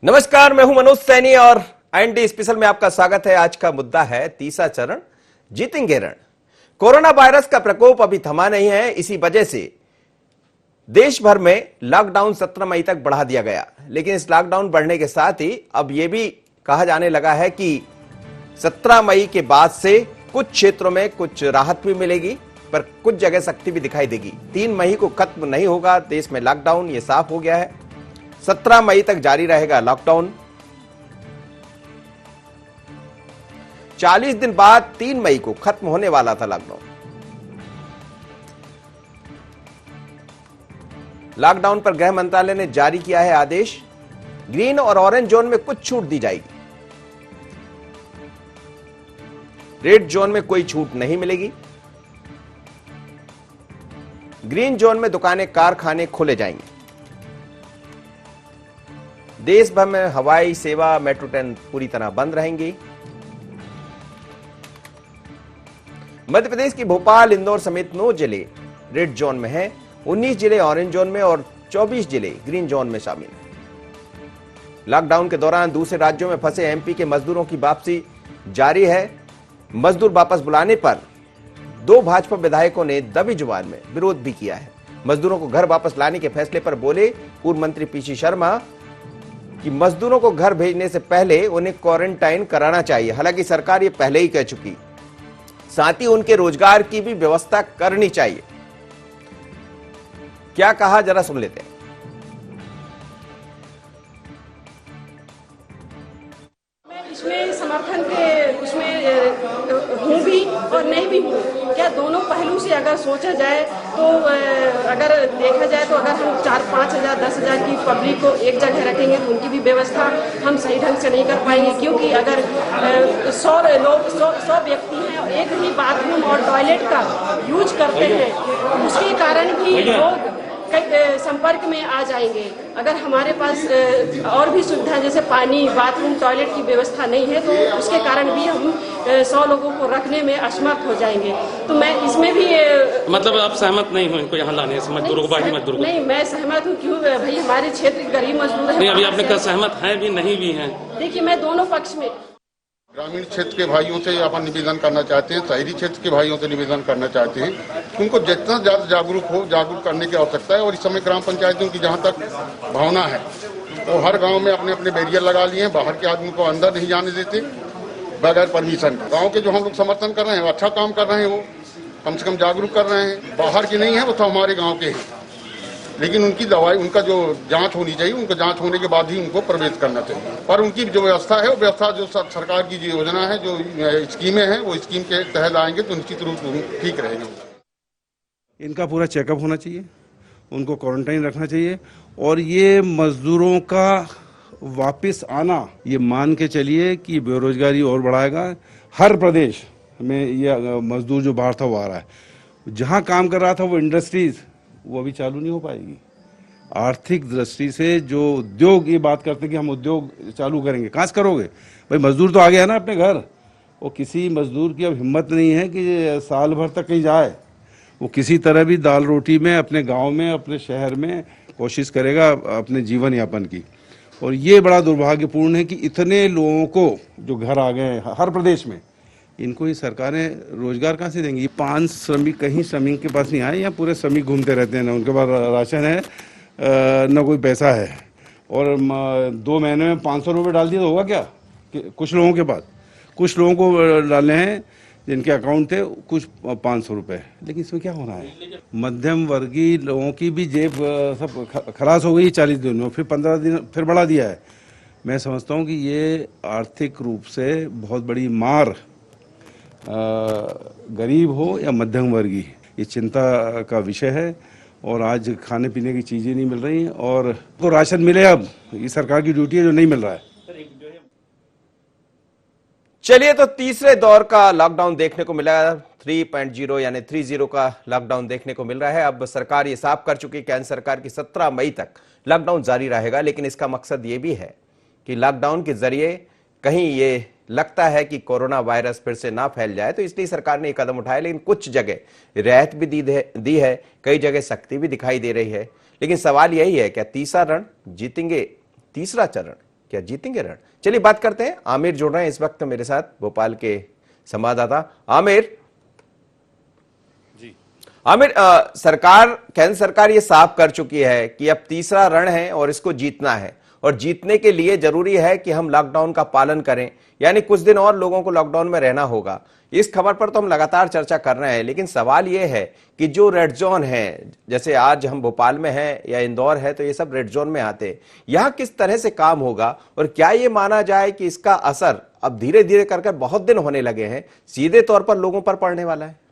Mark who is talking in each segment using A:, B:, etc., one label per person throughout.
A: नमस्कार, मैं हूं मनोज सैनी और एनडी स्पेशल में आपका स्वागत है। आज का मुद्दा है तीसरा चरण, जीतेंगे रण। कोरोना वायरस का प्रकोप अभी थमा नहीं है। इसी वजह से देश भर में लॉकडाउन 17 मई तक बढ़ा दिया गया। लेकिन इस लॉकडाउन बढ़ने के साथ ही अब यह भी कहा जाने लगा है कि 17 मई के बाद से कुछ क्षेत्रों में कुछ राहत भी मिलेगी, पर कुछ जगह सख्ती भी दिखाई देगी। 3 मई को खत्म नहीं होगा देश में लॉकडाउन, यह साफ हो गया है। 17 मई तक जारी रहेगा लॉकडाउन। 40 दिन बाद 3 मई को खत्म होने वाला था लॉकडाउन। लॉकडाउन पर गृह मंत्रालय ने जारी किया है आदेश। ग्रीन और ऑरेंज जोन में कुछ छूट दी जाएगी, रेड जोन में कोई छूट नहीं मिलेगी। ग्रीन जोन में दुकानें, कारखाने खोले जाएंगे। देश भर में हवाई सेवा, मेट्रो ट्रेन पूरी तरह बंद रहेंगी। मध्य प्रदेश की भोपाल, इंदौर समेत 9 जिले रेड जोन में हैं, 19 जिले ऑरेंज जोन में और 24 जिले ग्रीन जोन में शामिल हैं। लॉकडाउन के दौरान दूसरे राज्यों में फंसे एमपी के मजदूरों की वापसी जारी है। मजदूर वापस बुलाने पर 2 भाजपा विधायकों ने दबी जुबान में विरोध भी किया है। मजदूरों को घर वापस लाने के फैसले पर बोले पूर्व मंत्री पीसी शर्मा कि मजदूरों को घर भेजने से पहले उन्हें क्वारंटाइन कराना चाहिए। हालांकि सरकार ये पहले ही कह चुकी, साथ ही उनके रोजगार की भी व्यवस्था करनी चाहिए। क्या कहा, जरा सुन लेते हैं।
B: मैं इसमें समर्थन के उसमें हूँ भी और नहीं भी हूँ। क्या दोनों पहलू से अगर सोचा जाए तो अगर देखा जाए तो अगर हम 4-5 हजार 10 हजार की पब्लिक को एक जगह रखेंगे तो उनकी भी व्यवस्था हम सही ढंग से नहीं कर पाएंगे, क्योंकि अगर 100 व्यक्ति हैं और एक ही बाथरूम और टॉयलेट का यूज करते हैं, उसके कारण भी लोग संपर्क में आ जाएंगे। अगर हमारे पास और भी सुविधा जैसे पानी, बाथरूम, टॉयलेट की व्यवस्था नहीं है तो उसके कारण भी हम 100 लोगों को रखने में असमर्थ हो जाएंगे। तो मैं इसमें भी
C: मतलब आप सहमत नहीं हो इनको यहाँ लाने से, मजदूरों को, बाकी मजदूरों को?
B: नहीं, मैं सहमत हूँ। क्यों भाई, हमारे क्षेत्र गरीब मजदूर है।
C: नहीं, अभी आपने कहा सहमत है भी, नहीं भी है।
B: देखिए, मैं दोनों पक्ष में।
D: ग्रामीण क्षेत्र के भाइयों से अपन निवेदन करना चाहते हैं, शहरी क्षेत्र के भाइयों से निवेदन करना चाहते हैं कि उनको जितना ज्यादा जागरूक करने की आवश्यकता है। और इस समय ग्राम पंचायतों की जहां तक भावना है तो हर गांव में अपने अपने बैरियर लगा लिए हैं। बाहर के आदमी को अंदर नहीं जाने देते बगैर परमिशन। गाँव के जो हम लोग समर्थन कर रहे हैं, अच्छा काम कर रहे हैं, वो कम से कम जागरूक कर रहे हैं। बाहर के नहीं है, वो तो हमारे गाँव के हैं, लेकिन उनकी दवाई, उनका जो जांच होनी चाहिए, उनको जांच होने के बाद ही उनको प्रवेश करना चाहिए। पर उनकी जो व्यवस्था है, वो व्यवस्था जो सरकार की जो योजना है, जो स्कीमें हैं, वो स्कीम के तहत आएंगे तो निश्चित रूप से ठीक रहेगा।
E: इनका पूरा चेकअप होना चाहिए, उनको क्वारंटाइन रखना चाहिए। और ये मजदूरों का वापस आना, ये मान के चलिए कि बेरोजगारी और बढ़ाएगा। हर प्रदेश में ये मजदूर जो बाहर था वो आ रहा है। जहाँ काम कर रहा था वो इंडस्ट्रीज, वो अभी चालू नहीं हो पाएगी। आर्थिक दृष्टि से जो उद्योग ये बात करते हैं कि हम उद्योग चालू करेंगे, कहाँ से करोगे भाई? मजदूर तो आ गया ना अपने घर। वो किसी मजदूर की अब हिम्मत नहीं है कि साल भर तक कहीं जाए। वो किसी तरह भी दाल रोटी में अपने गांव में, अपने शहर में कोशिश करेगा अपने जीवन यापन की। और ये बड़ा दुर्भाग्यपूर्ण है कि इतने लोगों को जो घर आ गए हैं हर प्रदेश में, इनको ही सरकारें रोजगार कहाँ से देंगी? 5 श्रमिक कहीं श्रमिक के पास नहीं आए, या पूरे श्रमिक घूमते रहते हैं, ना उनके पास राशन है ना कोई पैसा है। और 2 महीने में 500 रुपये डाल दिए तो होगा क्या? कुछ लोगों के पास, कुछ लोगों को डालने हैं जिनके अकाउंट थे कुछ 500 रुपये। लेकिन इसमें क्या होना है? मध्यम वर्गीय लोगों की भी जेब सब खलास हो गई 40 दिन में, फिर 15 दिन फिर बढ़ा दिया है। मैं समझता हूँ कि ये आर्थिक रूप से बहुत बड़ी मार, गरीब हो या मध्यम वर्गीय, ये चिंता का विषय है। और आज खाने पीने की चीजें नहीं मिल रही हैं और तो राशन मिले, अब ये सरकार की ड्यूटी है, जो नहीं मिल रहा है।
A: चलिए, तो तीसरे दौर का लॉकडाउन देखने को मिला, 3.0 यानी 30 का लॉकडाउन देखने को मिल रहा है। अब सरकार ये साफ कर चुकी है, केंद्र सरकार की 17 मई तक लॉकडाउन जारी रहेगा। लेकिन इसका मकसद ये भी है कि लॉकडाउन के जरिए कहीं ये लगता है कि कोरोना वायरस फिर से ना फैल जाए, तो इसलिए सरकार ने ये कदम उठाया। लेकिन कुछ जगह रियायत भी दी है, कई जगह सख्ती भी दिखाई दे रही है। लेकिन सवाल यही है, क्या तीसरा रण जीतेंगे, तीसरा चरण क्या जीतेंगे रण? चलिए बात करते हैं। आमिर जुड़ रहे हैं इस वक्त मेरे साथ, भोपाल के संवाददाता आमिर। आमिर, केंद्र सरकार ये साफ कर चुकी है कि अब तीसरा रण है और इसको जीतना है, और जीतने के लिए जरूरी है कि हम लॉकडाउन का पालन करें, यानी कुछ दिन और लोगों को लॉकडाउन में रहना होगा। इस खबर पर तो हम लगातार चर्चा कर रहे हैं, लेकिन सवाल यह है कि जो रेड जोन है, जैसे आज हम भोपाल में हैं या इंदौर है, तो ये सब रेड जोन में आते हैं। यहां किस तरह से काम होगा, और क्या ये माना जाए कि इसका असर अब धीरे धीरे कर बहुत दिन होने लगे हैं, सीधे तौर पर लोगों पर पड़ने वाला है?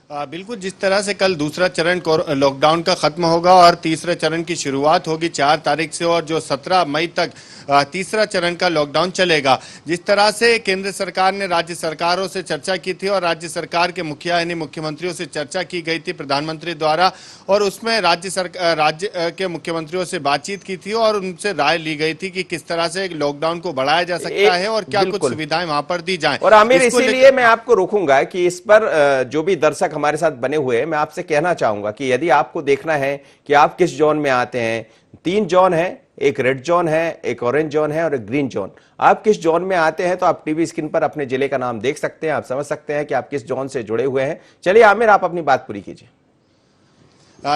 F: बिल्कुल, जिस तरह से कल दूसरा चरण लॉकडाउन का खत्म होगा और तीसरे चरण की शुरुआत होगी 4 तारीख से, और जो 17 मई तक तीसरा चरण का लॉकडाउन चलेगा। जिस तरह से केंद्र सरकार ने राज्य सरकारों से चर्चा की थी और राज्य सरकार के मुखिया यानी मुख्यमंत्रियों से चर्चा की गई थी प्रधानमंत्री द्वारा, और उसमें राज्य के मुख्यमंत्रियों से बातचीत की थी और उनसे राय ली गई थी कि किस तरह से लॉकडाउन को बढ़ाया जा सकता है और क्या कुछ सुविधाएं वहां पर दी जाएं।
A: और आमिर, इसीलिए मैं आपको रोकूंगा कि इस पर जो भी दर्शक हमारे साथ बने हुए हैं, मैं आपसे कहना चाहूंगा कि यदि आपको देखना है कि आप किस जोन में आते हैं, 3 जोन है, एक रेड जोन है, एक ऑरेंज जोन है और एक ग्रीन जोन। आप किस जोन में आते हैं तो आप टीवी स्क्रीन पर अपने जिले का नाम देख सकते हैं, आप समझ सकते हैं कि आप किस जोन से जुड़े हुए हैं। चलिए आमिर, आप अपनी बात पूरी कीजिए।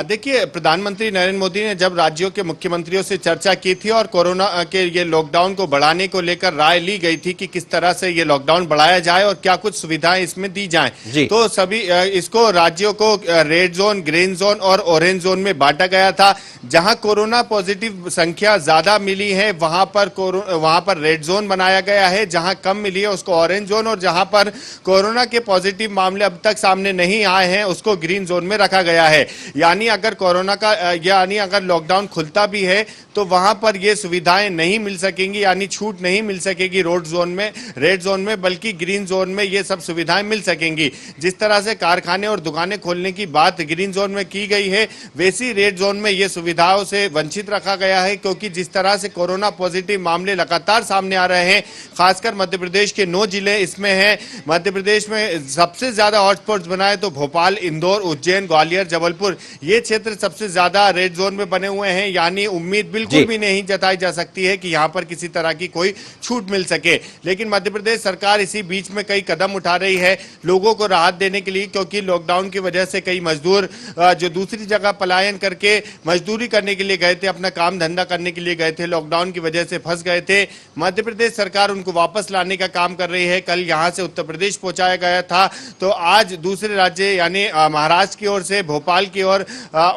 F: देखिए, प्रधानमंत्री नरेंद्र मोदी ने जब राज्यों के मुख्यमंत्रियों से चर्चा की थी और कोरोना के ये लॉकडाउन को बढ़ाने को लेकर राय ली गई थी कि किस तरह से ये लॉकडाउन बढ़ाया जाए और क्या कुछ सुविधाएं इसमें दी जाएं, तो सभी इसको राज्यों को रेड जोन, ग्रीन जोन और ऑरेंज जोन में बांटा गया था। जहां कोरोना पॉजिटिव संख्या ज्यादा मिली है वहां पर रेड जोन बनाया गया है, जहां कम मिली है उसको ऑरेंज जोन, और जहां पर कोरोना के पॉजिटिव मामले अब तक सामने नहीं आए हैं उसको ग्रीन जोन में रखा गया है। यानी अगर लॉकडाउन खुलता भी है तो वहां पर ये सुविधाएं नहीं मिल सकेंगी, यानी छूट नहीं मिल सकेगी रेड जोन में, बल्कि ग्रीन जोन में ये सब सुविधाएं मिल सकेंगी। जिस तरह से कारखाने और दुकानें खोलने की बात ग्रीन जोन में की गई है, वैसी रेड जोन में ये सुविधाओं से वंचित रखा गया है, क्योंकि जिस तरह से कोरोना पॉजिटिव मामले लगातार सामने आ रहे हैं, खासकर मध्य प्रदेश के 9 जिले इसमें हैं। मध्य प्रदेश में सबसे ज्यादा हॉटस्पॉट्स बनाए तो भोपाल, इंदौर, उज्जैन, ग्वालियर, जबलपुर, ये क्षेत्र सबसे ज्यादा रेड जोन में बने हुए हैं। यानी उम्मीद बिल्कुल भी नहीं जताई जा सकती है कि यहां पर किसी तरह की कोई छूट मिल सके। लेकिन मध्य प्रदेश सरकार इसी बीच में कई कदम उठा रही है लोगों को राहत देने के लिए, क्योंकि लॉकडाउन की वजह से कई मजदूर जो दूसरी जगह पलायन करके मजदूरी करने के लिए गए थे, अपना काम धंधा करने के लिए गए थे, लॉकडाउन की वजह से फंस गए थे, मध्य प्रदेश सरकार उनको वापस लाने का काम कर रही है। कल यहां से उत्तर प्रदेश पहुंचाया गया था, तो आज दूसरे राज्य यानी महाराष्ट्र की ओर से भोपाल की ओर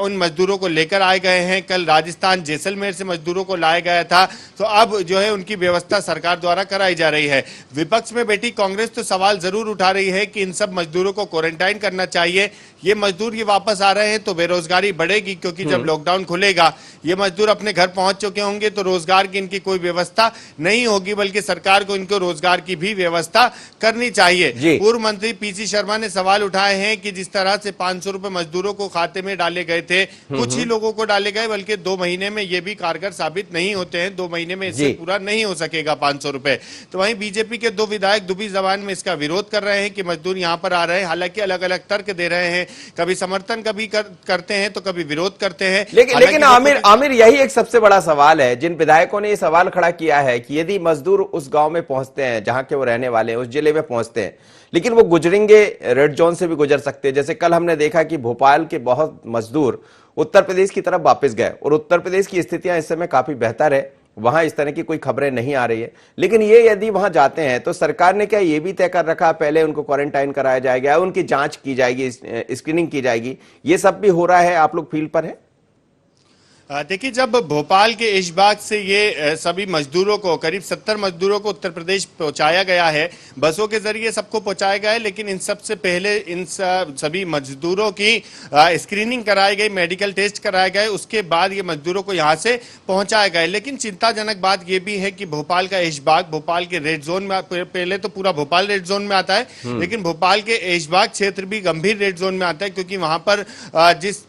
F: उन मजदूरों को लेकर आए गए हैं। कल राजस्थान जैसलमेर से मजदूरों को लाया गया था, तो अब जो है उनकी व्यवस्था सरकार द्वारा कराई जा रही है। विपक्ष में बैठी कांग्रेस तो सवाल जरूर उठा रही है कि इन सब मजदूरों को क्वारंटाइन करना चाहिए। ये मजदूर ये वापस आ रहे हैं तो बेरोजगारी बढ़ेगी, क्योंकि जब लॉकडाउन खुलेगा ये मजदूर अपने घर पहुंच चुके होंगे तो रोजगार की इनकी कोई व्यवस्था नहीं होगी, बल्कि सरकार को इनको रोजगार की भी व्यवस्था करनी चाहिए। पूर्व मंत्री पीसी शर्मा ने सवाल उठाए हैं कि जिस तरह से 500 रुपए मजदूरों को खाते में डाले गए थे, कुछ ही लोगों को डाले गए, बल्कि 2 महीने में ये भी कारगर साबित नहीं होते हैं, 2 महीने में इससे पूरा नहीं हो सकेगा 500 रुपए। तो वहीं बीजेपी के 2 विधायक दुबी जबान में इसका विरोध कर रहे हैं कि मजदूर यहां पर आ रहे हैं। हालांकि अलग अलग तर्क दे रहे हैं, कभी समर्थन कभी करते हैं तो कभी विरोध करते हैं।
A: लेकिन आमिर, यही एक सबसे बड़ा सवाल है। जिन विधायकों ने यह सवाल खड़ा किया है कि यदि मजदूर उस गांव में पहुंचते हैं जहां के वो रहने वाले हैं, उस जिले में पहुंचते हैं, लेकिन वो गुजरेंगे रेड जोन से भी गुजर सकते हैं। जैसे कल हमने देखा कि भोपाल के बहुत मजदूर उत्तर प्रदेश की तरफ वापस गए, और उत्तर प्रदेश की स्थितियां इस समय काफी बेहतर है, वहां इस तरह की कोई खबरें नहीं आ रही है। लेकिन ये यदि वहां जाते हैं तो सरकार ने क्या ये भी तय कर रखा, पहले उनको क्वारंटाइन कराया जाएगा, उनकी जांच की जाएगी, स्क्रीनिंग की जाएगी, ये सब भी हो रहा है? आप लोग फील्ड पर हैं?
F: देखिए, जब भोपाल के ऐशबाग से ये सभी मजदूरों को, करीब 70 मजदूरों को उत्तर प्रदेश पहुंचाया गया है, बसों के जरिए सबको पहुंचाया गया है, लेकिन इन सबसे पहले इन सभी मजदूरों की स्क्रीनिंग कराई गई, मेडिकल टेस्ट कराए गए, उसके बाद ये मजदूरों को यहां से पहुंचाया गया। लेकिन चिंताजनक बात यह भी है कि भोपाल का ऐशबाग, भोपाल के रेड जोन में, पहले तो पूरा भोपाल रेड जोन में आता है, लेकिन भोपाल के ऐशबाग क्षेत्र भी गंभीर रेड जोन में आता है, क्योंकि वहां पर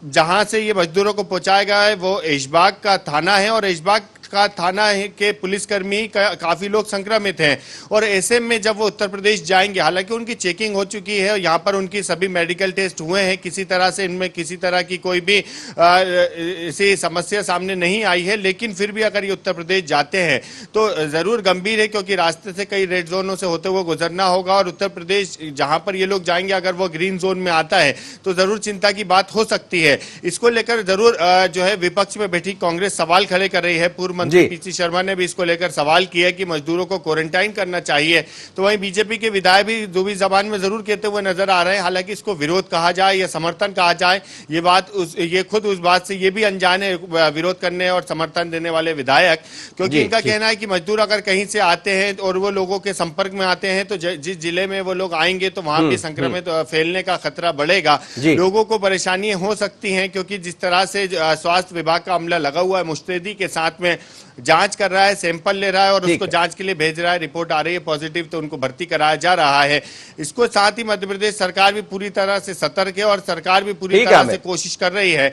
F: जहां से ये मजदूरों को पहुंचाया गया है वो ऐशबाग का थाना है, और ऐशबाग का थाना के पुलिसकर्मी काफी लोग संक्रमित हैं और ऐसे में जब वो उत्तर प्रदेश जाएंगे, हालांकि उनकी चेकिंग हो चुकी है, यहाँ पर उनकी सभी मेडिकल टेस्ट हुए हैं, किसी तरह से इनमें किसी तरह की कोई भी ऐसी समस्या सामने नहीं आई है, लेकिन फिर भी अगर ये उत्तर प्रदेश जाते हैं तो जरूर गंभीर है, क्योंकि रास्ते से कई रेड जोनों से होते हुए गुजरना होगा और उत्तर प्रदेश जहां पर ये लोग जाएंगे अगर वो ग्रीन जोन में आता है तो जरूर चिंता की बात हो सकती है। इसको लेकर जरूर जो है विपक्ष में बैठी कांग्रेस सवाल खड़े कर रही है। पूर्व मंत्री पीसी शर्मा ने भी इसको लेकर सवाल किया कि मजदूरों को क्वारंटाइन करना चाहिए, तो वहीं बीजेपी के विधायक भी दुबी जबान में जरूर कहते हुए नजर आ रहे हैं। हालांकि इसको विरोध कहा जाए या समर्थन कहा जाए, ये खुद उस बात से ये भी अनजान है, विरोध करने और समर्थन देने वाले विधायक, क्योंकि इनका कहना है कि मजदूर अगर कहीं से आते हैं और वो लोगों के संपर्क में आते हैं तो जिस जिले में वो लोग आएंगे तो वहां भी संक्रमित फैलने का खतरा बढ़ेगा, लोगों को परेशानियां हो सकती हैं, क्योंकि जिस तरह से स्वास्थ्य विभाग का अमला लगा हुआ है, मुस्तैदी के साथ में जांच कर रहा है, सैंपल ले रहा है और उसको जांच के लिए भेज रहा है, रिपोर्ट आ रही है पॉजिटिव तो उनको भर्ती कराया जा रहा है। इसको साथ ही मध्य प्रदेश सरकार भी पूरी तरह से सतर्क है और सरकार भी पूरी तरह से कोशिश कर रही है।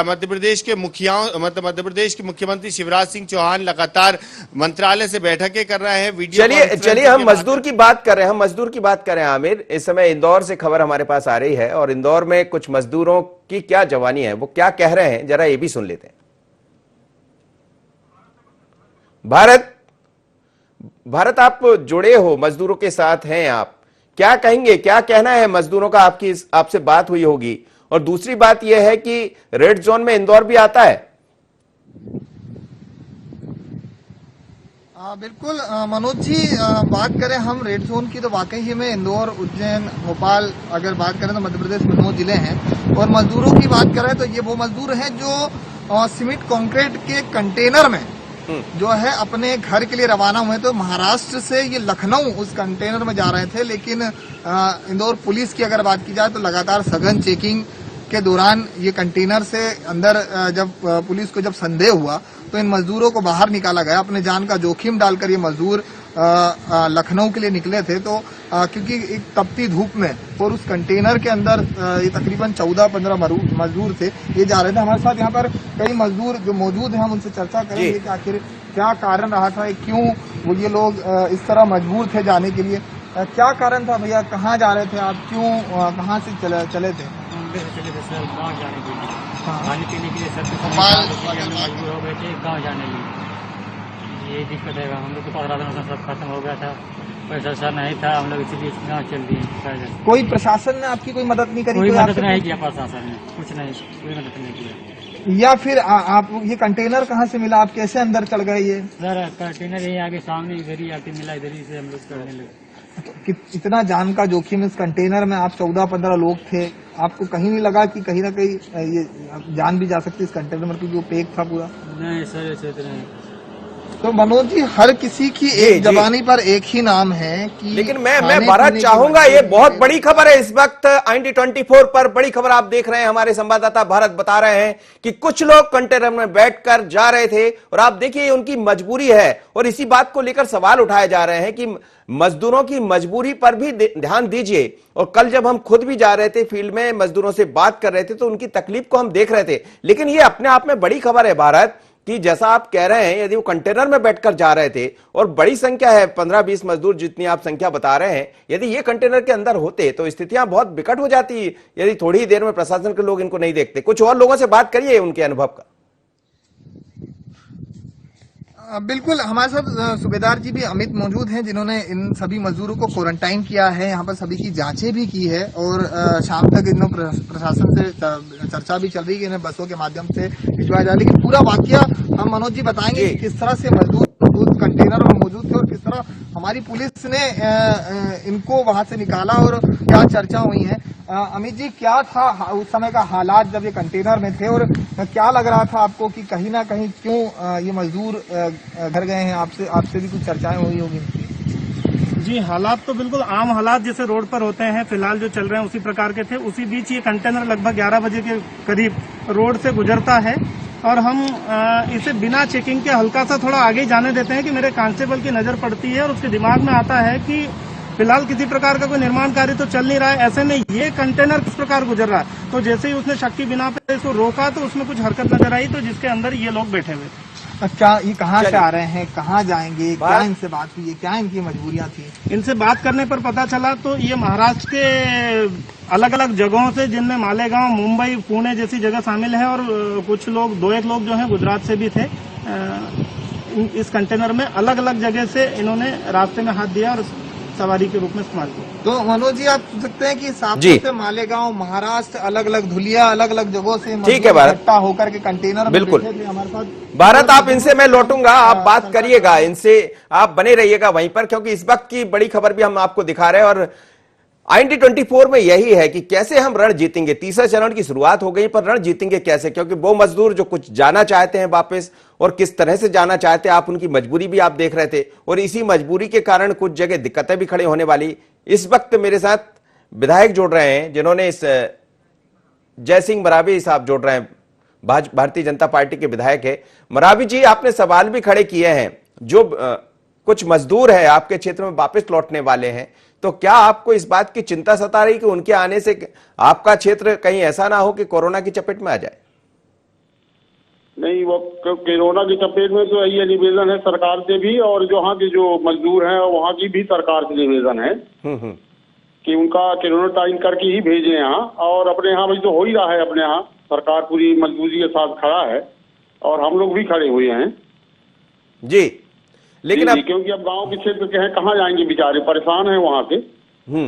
F: मध्य प्रदेश के मुख्यमंत्री शिवराज सिंह चौहान लगातार मंत्रालय से बैठकें कर रहे हैं। वीडियो
A: चलिए हम मजदूर की बात कर रहे हैं। आमिर, इस समय इंदौर से खबर हमारे पास आ रही है और इंदौर में कुछ मजदूरों की क्या जवानी है, वो क्या कह रहे हैं, जरा ये भी सुन लेते हैं। भारत आप जुड़े हो, मजदूरों के साथ हैं आप, क्या कहेंगे, क्या कहना है मजदूरों का? आपसे बात हुई होगी। और दूसरी बात यह है कि रेड जोन में इंदौर भी आता है।
G: बिल्कुल मनोज जी, बात करें हम रेड जोन की तो वाकई ही में इंदौर, उज्जैन, भोपाल अगर बात करें तो मध्य प्रदेश में 9 जिले हैं। और मजदूरों की बात करें तो ये वो मजदूर हैं जो सीमेंट कंक्रीट के कंटेनर में जो है अपने घर के लिए रवाना हुए। तो महाराष्ट्र से ये लखनऊ उस कंटेनर में जा रहे थे, लेकिन इंदौर पुलिस की अगर बात की जाए तो लगातार सघन चेकिंग के दौरान ये कंटेनर से अंदर जब पुलिस को जब संदेह हुआ तो इन मजदूरों को बाहर निकाला गया। अपने जान का जोखिम डालकर ये मजदूर लखनऊ के लिए निकले थे। तो क्योंकि एक तपती धूप में और उस कंटेनर के अंदर ये तकरीबन 14-15 मजदूर थे, ये जा रहे थे। हमारे साथ यहाँ पर कई मजदूर जो मौजूद हैं, हम उनसे चर्चा करेंगे कि आखिर क्या कारण रहा था, क्यों वो ये लोग इस तरह मजबूर थे जाने के लिए। क्या कारण था भैया, कहाँ जा रहे थे आप, क्यों कहाँ से चले थे?
H: गाँव जाने के लिए, खाने पीने के लिए सब मजबूर हो गए थे गाँव जाने के लिए। ये दिक्कत है, हम लोग के पास राशन सब खत्म हो गया था, पैसा नहीं था, हम लोग इसीलिए गाँव चल दिए।
G: कोई प्रशासन ने आपकी कोई मदद नहीं करी?
H: कोई मदद नहीं किया प्रशासन ने, कुछ नहीं, कोई मदद नहीं किया।
G: या फिर आप ये कंटेनर कहाँ से मिला, आप कैसे अंदर चढ़ गए? ये
H: सर कंटेनर यही आगे सामने इधर ही आके मिला, इधर ही से हम लोग चढ़ने लगे।
G: इतना जान का जोखिम इस कंटेनर में, आप 14-15 लोग थे, आपको कहीं नहीं लगा कि कहीं ना कहीं ये जान भी जा सकती है इस कंटेनर में, क्योंकि वो पैक था पूरा?
H: नहीं सर, ऐसे नहीं।
G: तो मनोज जी, हर किसी की एक जबानी पर एक ही नाम है कि,
A: लेकिन मैं भारत चाहूंगा, ये बहुत बड़ी खबर है इस वक्त IND24 पर। बड़ी खबर आप देख रहे हैं, हमारे संवाददाता भारत बता रहे हैं कि कुछ लोग कंटेनर में बैठकर जा रहे थे और आप देखिए उनकी मजबूरी है और इसी बात को लेकर सवाल उठाए जा रहे हैं कि मजदूरों की मजबूरी पर भी ध्यान दीजिए। और कल जब हम खुद भी जा रहे थे फील्ड में, मजदूरों से बात कर रहे थे तो उनकी तकलीफ को हम देख रहे थे। लेकिन ये अपने आप में बड़ी खबर है भारत कि जैसा आप कह रहे हैं, यदि वो कंटेनर में बैठकर जा रहे थे और बड़ी संख्या है, 15-20 मजदूर जितनी आप संख्या बता रहे हैं, यदि ये कंटेनर के अंदर होते तो स्थितियां बहुत विकट हो जाती यदि थोड़ी ही देर में प्रशासन के लोग इनको नहीं देखते। कुछ और लोगों से बात करिए उनके अनुभव का।
G: बिल्कुल, हमारे साथ सूबेदार जी भी अमित मौजूद हैं, जिन्होंने इन सभी मजदूरों को क्वारंटाइन किया है। यहाँ पर सभी की जांचें भी की है और शाम तक इन प्रशासन से चर्चा भी चल रही है कि इन्हें बसों के माध्यम से भिजवाया जाए। लेकिन पूरा वाकया हम मनोज जी बताएंगे कि किस तरह से मजदूर उस कंटेनर में मौजूद थे और किस तरह हमारी पुलिस ने इनको वहां से निकाला और क्या चर्चा हुई है। अमित जी, क्या था उस समय का हालात जब ये कंटेनर में थे और क्या लग रहा था आपको कि कहीं ना कहीं क्यों ये मजदूर घर गए हैं? आपसे भी कुछ चर्चाएं हुई होगी।
I: जी, हालात तो बिल्कुल आम हालात जैसे रोड पर होते हैं फिलहाल जो चल रहे हैं उसी प्रकार के थे। उसी बीच ये कंटेनर लगभग 11 बजे के करीब रोड से गुजरता है और हम इसे बिना चेकिंग के हल्का सा थोड़ा आगे जाने देते हैं कि मेरे कांस्टेबल की नजर पड़ती है और उसके दिमाग में आता है कि फिलहाल किसी प्रकार का कोई निर्माण कार्य तो चल नहीं रहा है, ऐसे में ये कंटेनर किस प्रकार गुजर रहा है। तो जैसे ही उसने शक की बिना पे इसको रोका तो उसमें कुछ हरकत नजर आई, तो जिसके अंदर ये लोग बैठे हुए थे।
G: क्या ये कहाँ से
A: चलिए।
G: आ रहे हैं, कहाँ जाएंगे, क्या
A: बात-
G: इनसे बात हुई है, क्या इनकी मजबूरियां थी?
I: इनसे बात करने पर पता चला तो ये महाराष्ट्र के अलग अलग जगहों से, जिनमें मालेगांव, मुंबई, पुणे जैसी जगह शामिल है, और कुछ लोग, 2-1 लोग जो हैं गुजरात से भी थे। इस कंटेनर में अलग अलग जगह से इन्होंने रास्ते में हाथ दिया और सवारी के रूप में इस्तेमाल किया।
G: तो मनोज जी, आप पूछ सकते हैं कि
A: जी।
G: सापुर से मालेगांव, महाराष्ट्र, अलग अलग धुलिया, अलग अलग जगहों से
A: ठीक है भारत।
G: इकट्ठा होकर के कंटेनर में
A: बिल्कुल।
G: बैठे थे हमारे साथ।
A: भारत, आप इनसे मैं लौटूंगा, आप बात करिएगा इनसे, आप बने रहिएगा वहीं पर, क्योंकि इस वक्त की बड़ी खबर भी हम आपको दिखा रहे हैं। और IND24 में यही है कि कैसे हम रण जीतेंगे। तीसरा चरण की शुरुआत हो गई, पर रण जीतेंगे कैसे, क्योंकि वो मजदूर जो कुछ जाना चाहते हैं वापस, और किस तरह से जाना चाहते हैं, आप उनकी मजबूरी भी आप देख रहे थे, और इसी मजबूरी के कारण कुछ जगह दिक्कतें भी खड़े होने वाली। इस वक्त मेरे साथ विधायक जुड़ रहे हैं, जिन्होंने इस जय सिंह मरावी साहब जुड़ रहे हैं, भारतीय जनता पार्टी के विधायक है। मरावी जी, आपने सवाल भी खड़े किए हैं, जो कुछ मजदूर है आपके क्षेत्र में वापस लौटने वाले हैं, तो क्या आपको इस बात की चिंता सता रही कि उनके आने से आपका क्षेत्र कहीं ऐसा ना हो कि कोरोना की चपेट में आ जाए?
J: नहीं, वो कोरोना की चपेट में तो ये निवेदन है सरकार से भी, और जो वहाँ के जो मजदूर हैं वहाँ की भी सरकार से निवेदन है कि उनका क्वारंटाइन करके ही भेजें यहाँ। और अपने यहाँ भी तो हो ही रहा है, अपने यहाँ सरकार पूरी मजबूरी के साथ खड़ा है, और हम लोग भी खड़े हुए हैं
A: जी। लेकिन अब
J: क्योंकि अब गांव के क्षेत्र के हैं, कहाँ जाएंगे बेचारे, परेशान हैं वहाँ से।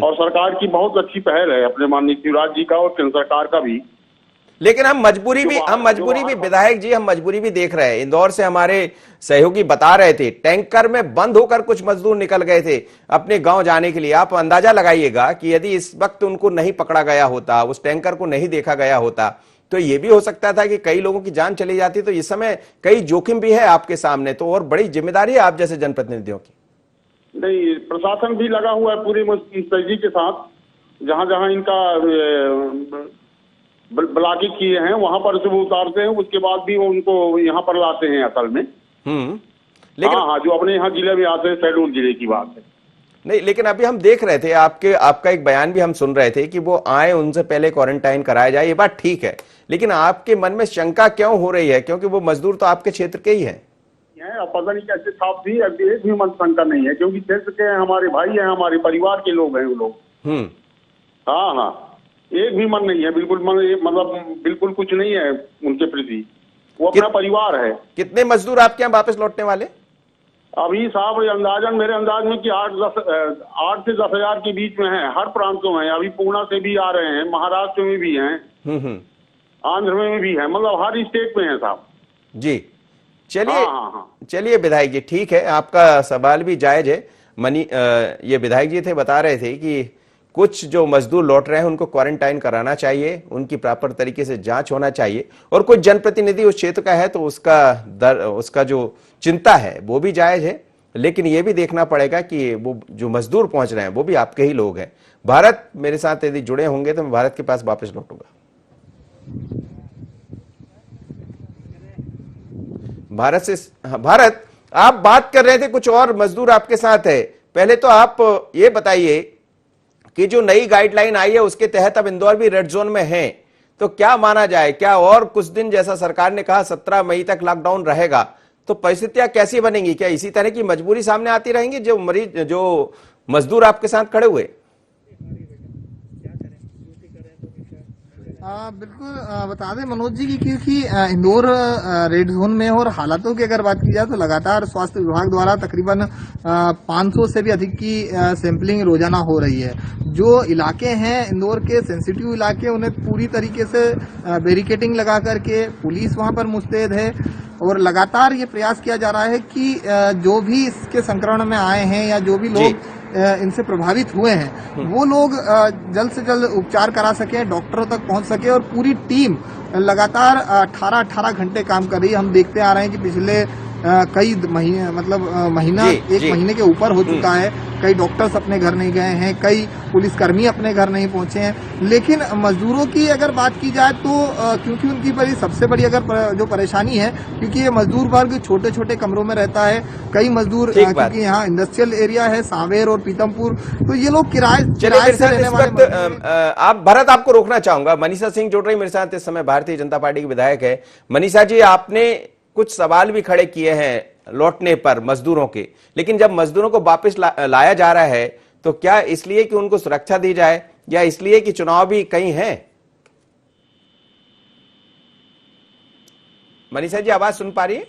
J: और सरकार की बहुत अच्छी पहल है, अपने माननीय शिवराज जी का और केंद्र सरकार का भी।
A: लेकिन हम मजबूरी भी विधायक जी, हम मजबूरी भी देख रहे हैं। इंदौर से हमारे सहयोगी बता रहे थे, टैंकर में बंद होकर कुछ मजदूर निकल गए थे अपने गांव जाने के लिए। आप अंदाजा लगाइएगा कि यदि इस वक्त उनको नहीं पकड़ा गया होता, उस टैंकर को नहीं देखा गया होता, तो ये भी हो सकता था कि कई लोगों की जान चली जाती। तो इस समय कई जोखिम भी है आपके सामने, तो और बड़ी जिम्मेदारी है आप जैसे जनप्रतिनिधियों की।
J: नहीं, प्रशासन भी लगा हुआ है पूरी मुस्तैदी के साथ, जहाँ जहाँ इनका ब्लॉकेज किए हैं वहां पर से वो उतारते हैं, उसके बाद भी वो उनको यहाँ पर लाते हैं असल में।
A: लेकिन
J: हाँ, जो अपने यहाँ जिले में आते हैं, शहडोल जिले की बात है।
A: नहीं, लेकिन अभी हम देख रहे थे आपका एक बयान भी हम सुन रहे थे कि वो आए, उनसे पहले क्वारंटाइन कराया जाए। ये बात ठीक है, लेकिन आपके मन में शंका क्यों हो रही है, क्योंकि वो मजदूर तो आपके क्षेत्र के ही हैं।
J: अब पता नहीं कैसे साफ भी, एक भी मन शंका नहीं है, क्योंकि क्षेत्र के हमारे भाई हैं, हमारे परिवार के लोग हैं वो लोग। हाँ हाँ, एक भी मन नहीं है, बिल्कुल मन, मतलब बिल्कुल कुछ नहीं है उनके प्रति, वो अपना परिवार है।
A: कितने मजदूर आपके यहाँ वापस लौटने वाले?
J: अभी साहब अंदाजन, मेरे अंदाज में कि 8 से 10 हजार के बीच में है, हर प्रांतों में। अभी पूना से भी आ रहे हैं, महाराष्ट्र में भी हैं, आंध्र में भी है, मतलब हर स्टेट में है साहब
A: जी। चलिए
J: हाँ।
A: चलिए विधायक जी, ठीक है, आपका सवाल भी जायज है। ये विधायक जी थे, बता रहे थे कि कुछ जो मजदूर लौट रहे हैं उनको क्वारंटाइन कराना चाहिए, उनकी प्रॉपर तरीके से जांच होना चाहिए, और कोई जनप्रतिनिधि उस क्षेत्र का है तो उसका जो चिंता है वो भी जायज है। लेकिन ये भी देखना पड़ेगा कि वो जो मजदूर पहुंच रहे हैं वो भी आपके ही लोग हैं। भारत मेरे साथ यदि जुड़े होंगे तो मैं भारत के पास वापस लौटूंगा। भारत, आप बात कर रहे थे कुछ और मजदूर आपके साथ है। पहले तो आप ये बताइए कि जो नई गाइडलाइन आई है उसके तहत अब इंदौर भी रेड जोन में है, तो क्या माना जाए, क्या और कुछ दिन, जैसा सरकार ने कहा 17 मई तक लॉकडाउन रहेगा, तो परिस्थितियां कैसी बनेंगी? क्या इसी तरह की मजबूरी सामने आती रहेंगी जो मजदूर आपके साथ खड़े हुए?
G: बिल्कुल बता दें मनोज जी की, क्योंकि इंदौर रेड जोन में, और हालातों की अगर बात की जाए तो लगातार स्वास्थ्य विभाग द्वारा तकरीबन 500 से भी अधिक की सैंपलिंग रोजाना हो रही है। जो इलाके हैं इंदौर के सेंसिटिव इलाके, उन्हें पूरी तरीके से बैरिकेडिंग लगा करके पुलिस वहां पर मुस्तैद है, और लगातार ये प्रयास किया जा रहा है कि जो भी इसके संक्रमण में आए हैं या जो भी लोग इनसे प्रभावित हुए हैं वो लोग जल्द से जल्द उपचार करा सके, डॉक्टरों तक पहुंच सके। और पूरी टीम लगातार 18 घंटे काम कर रही है। हम देखते आ रहे हैं कि पिछले कई महीने, मतलब एक महीने के ऊपर हो चुका है, कई डॉक्टर्स अपने घर नहीं गए हैं, कई पुलिसकर्मी अपने घर नहीं पहुंचे हैं। लेकिन मजदूरों की अगर बात की जाए तो क्योंकि उनकी सबसे बड़ी अगर जो परेशानी है, क्योंकि ये मजदूर वर्ग छोटे छोटे कमरों में रहता है, कई मजदूर क्योंकि यहाँ इंडस्ट्रियल एरिया है सांवेर और पीतमपुर, तो ये लोग किराए से रहने वाले।
A: आप भारत, आपको रोकना चाहूंगा, मनीषा सिंह जुड़ रही मेरे साथ इस समय, भारतीय जनता पार्टी की विधायक है। मनीषा जी, आपने कुछ सवाल भी खड़े किए हैं लौटने पर मजदूरों के। लेकिन जब मजदूरों को वापस लाया जा रहा है तो क्या इसलिए कि उनको सुरक्षा दी जाए या इसलिए कि चुनाव भी कहीं है? मनीषा जी आवाज सुन पा रही है?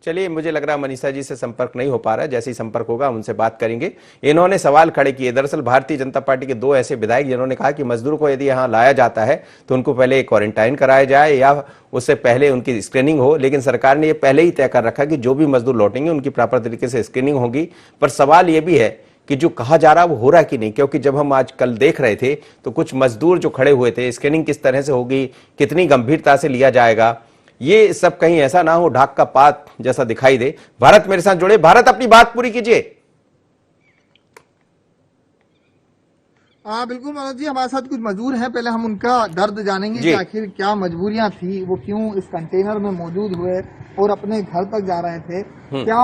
A: चलिए, मुझे लग रहा है मनीषा जी से संपर्क नहीं हो पा रहा है। जैसे ही संपर्क होगा उनसे बात करेंगे। इन्होंने सवाल खड़े किए। दरअसल भारतीय जनता पार्टी के दो ऐसे विधायक जिन्होंने कहा कि मजदूरों को यदि यहां लाया जाता है तो उनको पहले क्वारंटाइन कराया जाए या उससे पहले उनकी स्क्रीनिंग हो। लेकिन सरकार ने यह पहले ही तय कर रखा कि जो भी मजदूर लौटेंगे उनकी प्रॉपर तरीके से स्क्रीनिंग होगी। पर सवाल यह भी है कि जो कहा जा रहा है वो हो रहा कि नहीं, क्योंकि जब हम आज कल देख रहे थे तो कुछ मजदूर जो खड़े हुए थे, स्क्रीनिंग किस तरह से होगी, कितनी गंभीरता से लिया जाएगा, ये सब कहीं ऐसा ना हो ढाक का पात जैसा दिखाई दे। भारत मेरे साथ जुड़े। भारत, अपनी बात पूरी कीजिए।
G: बिल्कुल मनोज जी, हमारे साथ कुछ मजदूर हैं। पहले हम उनका दर्द जानेंगे कि आखिर क्या मजबूरियां थी, वो क्यों इस कंटेनर में मौजूद हुए और अपने घर तक जा रहे थे। क्या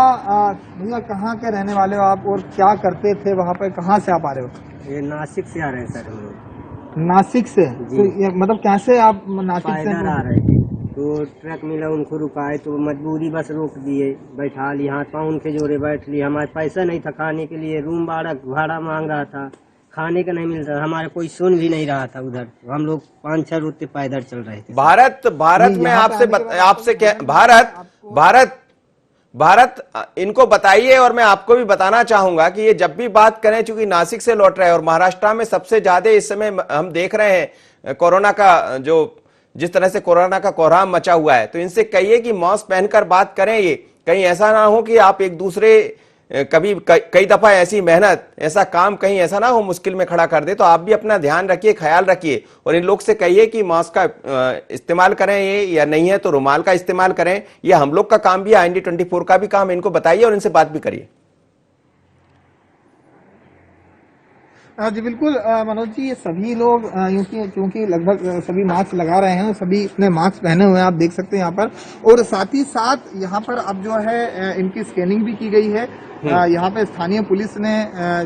G: भैया, कहाँ के रहने वाले हो आप और क्या करते थे वहाँ पे? कहाँ से आप आ रहे हो?
H: ये नासिक से आ रहे हैं सर हम लोग।
G: नासिक से? तो मतलब कैसे आप नासिक से
H: आ रहे थे? तो ट्रक मिला, उनको रुकाए तो मजबूरी बस रोक दिए, बैठा ली हाथ पाँव उनके जोड़े बैठ लिए। हमारे पैसा नहीं था खाने के लिए, रूम भाड़ा मांग रहा था, खाने का नहीं मिल रहा, हमारे कोई सुन भी नहीं रहा था। उधर हम लोग 5-6 रोते पैदल चल रहे थे।
A: भारत में आपसे क्या भारत इनको बताइए। और मैं आपको भी बताना चाहूंगा कि ये जब भी बात करें, चूंकि नासिक से लौट रहे हैं और महाराष्ट्र में सबसे ज्यादा इस समय हम देख रहे हैं कोरोना का जिस तरह से कोरोना का कोहराम मचा हुआ है, तो इनसे कहिए कि मास्क पहनकर बात करें। ये कहीं ऐसा ना हो कि आप एक दूसरे कई दफा ऐसी मेहनत, ऐसा काम कहीं ऐसा ना हो मुश्किल में खड़ा कर दे। तो आप भी अपना ध्यान रखिए, ख्याल रखिए और इन लोग से कहिए कि मास्क का इस्तेमाल करें, ये या नहीं है तो रुमाल का इस्तेमाल करें। ये हम लोग का काम भी है, IND24 का भी काम। इनको बताइए और इनसे बात भी करिए।
G: जी बिल्कुल मनोज जी, ये सभी लोग क्योंकि लगभग सभी मास्क लगा रहे हैं, सभी अपने मास्क पहने हुए हैं, आप देख सकते हैं यहाँ पर। और साथ ही साथ यहाँ पर अब जो है इनकी स्कैनिंग भी की गई है। यहाँ पे स्थानीय पुलिस ने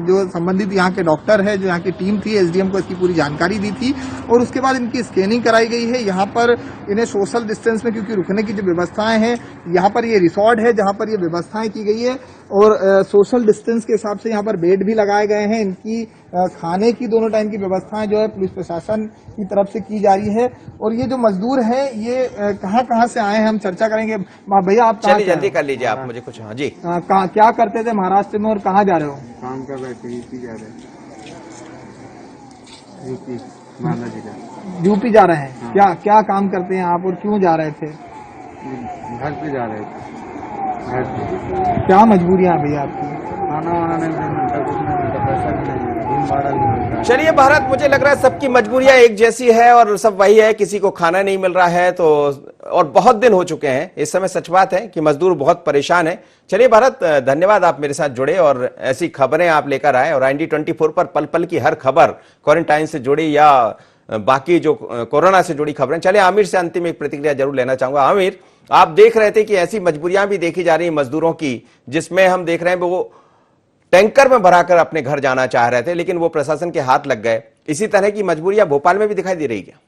G: जो संबंधित यहाँ के डॉक्टर है, जो यहाँ की टीम थी, SDM को इसकी पूरी जानकारी दी थी और उसके बाद इनकी स्कैनिंग कराई गई है। यहाँ पर इन्हें सोशल डिस्टेंस में, क्योंकि रुकने की जो व्यवस्थाएं हैं, यहाँ पर ये रिसोर्ट है जहाँ पर ये व्यवस्थाएं की गई है और सोशल डिस्टेंस के हिसाब से यहाँ पर बेड भी लगाए गए हैं। इनकी खाने की दोनों टाइम की व्यवस्थाएं जो है पुलिस प्रशासन की तरफ से की जा रही है। और ये जो मजदूर हैं ये कहाँ से आए हैं हम चर्चा करेंगे। भैया आप
A: चलिए जल्दी कर लीजिए आप मुझे कुछ। हाँ जी,
G: क्या करते थे महाराष्ट्र में और कहाँ जा रहे हो?
K: काम कर रहे थे, यूपी जा रहे थे। यूपी मालदा जिला।
G: यूपी जा रहे हैं? हाँ। क्या काम करते हैं आप और क्यों जा रहे थे?
K: घर पे जा रहे थे। घर पे
G: क्या मजबूरियां भैया आपकी?
K: खाना वाना नहीं मिलता, कुछ नहीं मिलता, पैसा भी नहीं मिलता, रूम भाड़ा भी नहीं मिलता।
A: चलिए भारत, मुझे लग रहा है सबकी मजबूरियां एक जैसी है और सब वही है। किसी को खाना नहीं मिल रहा है तो, और बहुत दिन हो चुके हैं इस समय। सच बात है कि मजदूर बहुत परेशान है। चलिए भारत, धन्यवाद आप मेरे साथ जुड़े और ऐसी खबरें आप लेकर आए। और IND24 पर पल पल की हर खबर, क्वारंटाइन से जुड़ी या बाकी जो कोरोना से जुड़ी खबरें। चलिए आमिर से अंतिम एक प्रतिक्रिया जरूर लेना चाहूंगा। आमिर, आप देख रहे थे कि ऐसी मजबूरियां भी देखी जा रही मजदूरों की, जिसमें हम देख रहे हैं वो टैंकर में भराकर अपने घर जाना चाह रहे थे, लेकिन वो प्रशासन के हाथ लग गए। इसी तरह की मजबूरियां भोपाल में भी दिखाई दे रही है।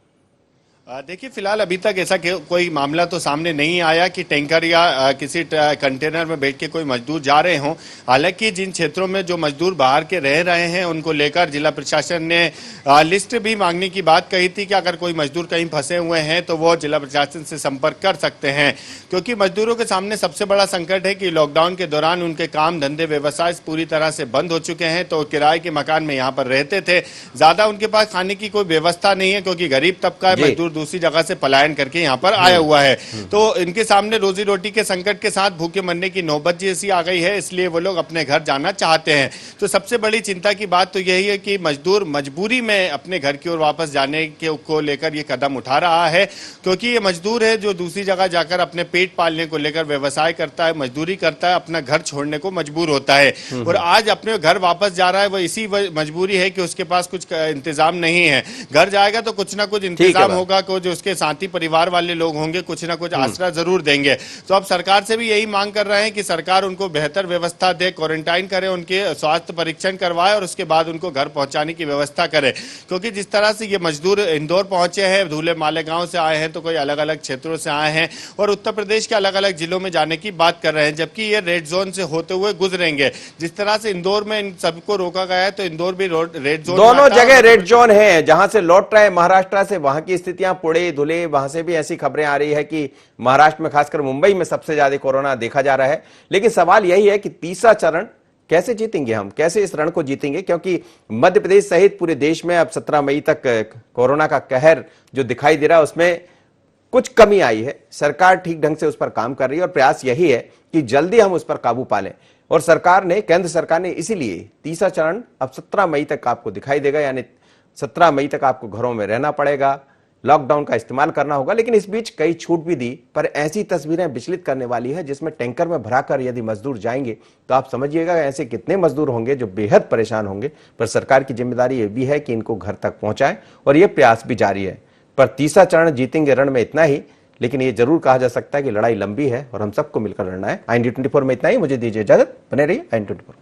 F: देखिए, फिलहाल अभी तक ऐसा कोई मामला तो सामने नहीं आया कि टैंकर या किसी कंटेनर में बैठ के कोई मजदूर जा रहे हों। हालांकि जिन क्षेत्रों में जो मजदूर बाहर के रह रहे हैं उनको लेकर जिला प्रशासन ने लिस्ट भी मांगने की बात कही थी कि अगर कोई मजदूर कहीं फंसे हुए हैं तो वो जिला प्रशासन से संपर्क कर सकते हैं, क्योंकि मजदूरों के सामने सबसे बड़ा संकट है कि लॉकडाउन के दौरान उनके काम धंधे व्यवसाय पूरी तरह से बंद हो चुके हैं। तो किराए के मकान में यहाँ पर रहते थे, ज्यादा उनके पास खाने की कोई व्यवस्था नहीं है, क्योंकि गरीब तबका मजदूर दूसरी जगह से पलायन करके यहाँ पर आया हुआ है। तो इनके सामने रोजी रोटी के संकट के साथ भूखे मरने की नौबत जैसी आ गई है, इसलिए वो लोग अपने घर जाना चाहते हैं। तो सबसे बड़ी चिंता की बात तो यही है कि मजदूर मजबूरी में अपने घर की ओर वापस जाने को लेकर ये कदम उठा रहा है, क्योंकि ये मजदूर है जो दूसरी जगह जाकर अपने पेट पालने को लेकर व्यवसाय करता है, मजदूरी करता है, अपना घर छोड़ने को मजबूर होता है और आज अपने घर वापस जा रहा है। वो इसी मजबूरी है कि उसके पास कुछ इंतजाम नहीं है। घर जाएगा तो कुछ ना कुछ इंतजाम होगा, को जो उसके साथी परिवार वाले लोग होंगे कुछ ना कुछ आसरा जरूर देंगे। तो अब सरकार से भी यही मांग कर रहे हैं कि सरकार उनको बेहतर व्यवस्था दे, क्वारंटाइन करे, उनके स्वास्थ्य परीक्षण करवाए और उसके बाद उनको घर पहुंचाने की व्यवस्था करे। क्योंकि जिस तरह से ये मजदूर इंदौर पहुंचे हैं, धूले मालेगांव से आए हैं, तो कोई अलग अलग क्षेत्रों से आए हैं और उत्तर प्रदेश के अलग अलग जिलों में जाने की बात कर रहे हैं, जबकि ये रेड जोन से होते हुए गुजरेंगे। जिस तरह से इंदौर में इन सबको रोका गया है, तो इंदौर भी रेड जोन,
A: दोनों जगह रेड जोन है। जहां से लौट रहे हैं महाराष्ट्र से, वहां की स्थितियां पुणे धुले, वहां से भी ऐसी खबरें आ रही है कि महाराष्ट्र में खासकर मुंबई में सबसे ज्यादा कोरोना देखा जा रहा है। लेकिन सवाल यही है कि तीसरा चरण कैसे जीतेंगे हम, कैसे इस रण को जीतेंगे, क्योंकि मध्य प्रदेश सहित पूरे देश में अब 17 मई तक कोरोना का कहर जो दिखाई दे रहा है उसमें कुछ कमी आई है। सरकार ठीक ढंग से उस पर काम कर रही है और प्रयास यही है कि जल्दी हम उस पर काबू पा लें। और सरकार ने, केंद्र सरकार ने इसीलिए तीसरा चरण अब 17 मई तक आपको दिखाई देगा, यानी 17 मई तक आपको घरों में रहना पड़ेगा, लॉकडाउन का इस्तेमाल करना होगा। लेकिन इस बीच कई छूट भी दी, पर ऐसी तस्वीरें विचलित करने वाली है जिसमें टैंकर में भराकर यदि मजदूर जाएंगे तो आप समझिएगा ऐसे कितने मजदूर होंगे जो बेहद परेशान होंगे। पर सरकार की जिम्मेदारी यह भी है कि इनको घर तक पहुंचाएं और यह प्रयास भी जारी है। पर तीसरा चरण जीतेंगे रण में इतना ही, लेकिन यह जरूर कहा जा सकता है कि लड़ाई लंबी है और हम सबको मिलकर लड़ना है। IND24 में इतना ही, मुझे दीजिए इजाजत, बने रहिए IND24।